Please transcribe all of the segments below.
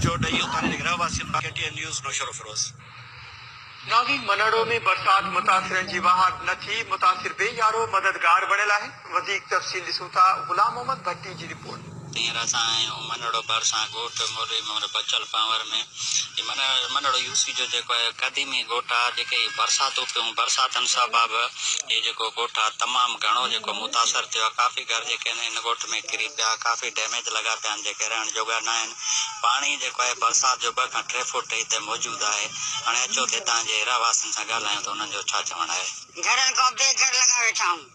News नौशर Firoz. नाज़रीन, मनड़ो में बरसात मुतासिरन जी वाहत न थी, मुतासिर बेयारो मददगार बणियल आहे। वधीक तफ़सील ॾिसूं था गुलाम मोहम्मद भट्टी जी रिपोर्ट। मनड़ो भरसा गोठ मोरी बचल पावर में मनड़ो यूसी जो कदीमी गोठ आहे, बरसातूं पियूं, बरसातन सबब ये गोठ तमाम घणो मुतासर थियो। काफ़ी घर इन गोठ में किरी पिया, काफ़ी डैमेज लगा पिया रहण जोगा न आहिनि। पानी बरसात जो 2 खां 3 फुट हिते मौजूद है। हाणे अचो ते तव्हांजे रहवासियुनि सां ॻाल्हायूं त उन्हनि जो छा चवणु आहे। घरनि खां बेघर लगा वेठा आहियूं,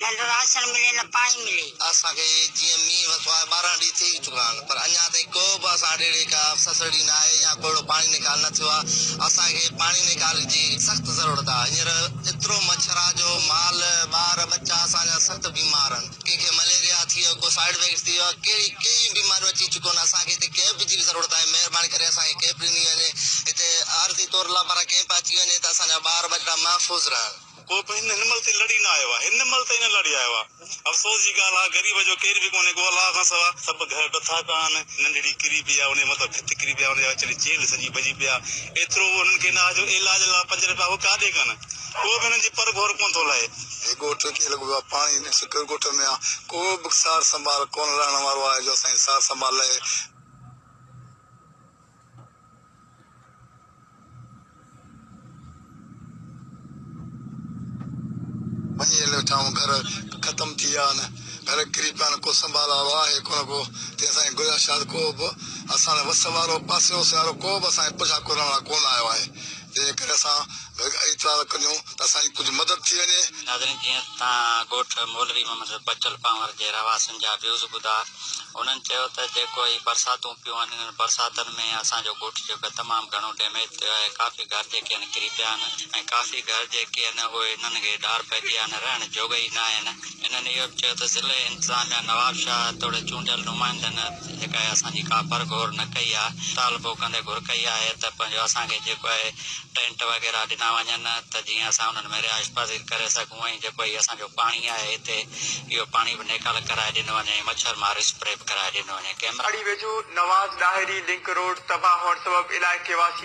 न राशन मिले न पानी मिले। असांखे जीअं मींहुं वसो आहे 12 ॾींहं थी चुका आहिनि, पर अञा ताईं को बि असां ॾेड़े का ससड़ी न आहे या कोई पानी निकाल न थियो आहे। असांखे पानी निकाल जी सख़्त ज़रूरत आहे। हींअर एतिरो मच्छर आहे जो माल ॿार बच्चा असांजा सख़्त बीमार आहिनि। कंहिंखे मलेरिया थी वियो, को साइड इफेक्ट थी वियो, कहिड़ी बीमारियूं अची चुकियूं आहिनि। असांखे हिते कैंप जी बि ज़रूरत आहे। महिरबानी करे असांखे कैंप ॾिनी वञे, हिते आरती तौर लाइ कैंप अची वञे त असांजा ॿार बच्चा महफ़ूज़ रहनि। को हिन महिल ताईं लड़ी न आयो आहे, हिन महिल ताईं न लड़ी आयो आहे। अफ़सोस जी ॻाल्हि आहे, ग़रीब जो केर बि कोन्हे, को अलाह खां सवा सभु घर डथा पिया आहिनि। नंढड़ी किरी पई आहे, उन मथां भित किरी पिया, उन अचड़ी चेल सॼी भॼी पिया। एतिरो उन्हनि खे जो इलाज लाइ 5 रुपया हो काॾे कनि, को बि हुननि जी पर घोर कोन थो लहे। गोठ खे लॻो आहे पाणी सिकर गोठ में आहे, को बि सार संभाल कोन रहण वारो आहे जो असांजी सार संभाल लहे। वञी वेठा आहियूं, घर ख़तम थी विया आहिनि, घर किरी पिया आहिनि, को संभाल वारो आहे कोन को। ते असांजी गुज़ारिश आहे को बि असां वस वारो पासे वस वारो को बि असांजे पुठियां कोन आयो आहे। तंहिं करे असां इतलाह कयूं त असांजी कुझु मदद थी वञे। नाज़रीन, जीअं तव्हां गोठ मौलवी मोहम्मद बचल पावर जे रहवासियुनि जा व्यूज़ ॿुधा, उन्हनि चयो त जेको ही बरसातूं पियूं आहिनि, बरसातनि में असांजो गोठ तमामु घणो डैमेज थियो आहे। काफ़ी घर किरी पिया आहिनि ऐं काफ़ी घर उहे इन्हनि खे ॾार पइजी आहिनि, रहण जोगा ई न आहिनि। इन्हनि इहो बि चयो त ज़िले इंतिज़ामिया नवाब शाह तोड़े चूंडियल नुमाइंदनि जेका असांजी का पर घोर न कई आहे, तालबो कंदे घुर कई आहे त पंहिंजो असांखे टेंट वग़ैरह ॾिना वञनि त जीअं असां उन्हनि में रिहाइश पज़ीर करे सघूं। ऐं ही असांजो पाणी आहे हिते, इहो पाणी बि निकाल कराए ॾिनो वञे, मच्छर मार स्प्रे बि कराए ॾिनो वञे। कैमरा वेझो नवाज़ ॾाहिरी लिंक रोड तबाह हुअण सबब इलाइक़े वासी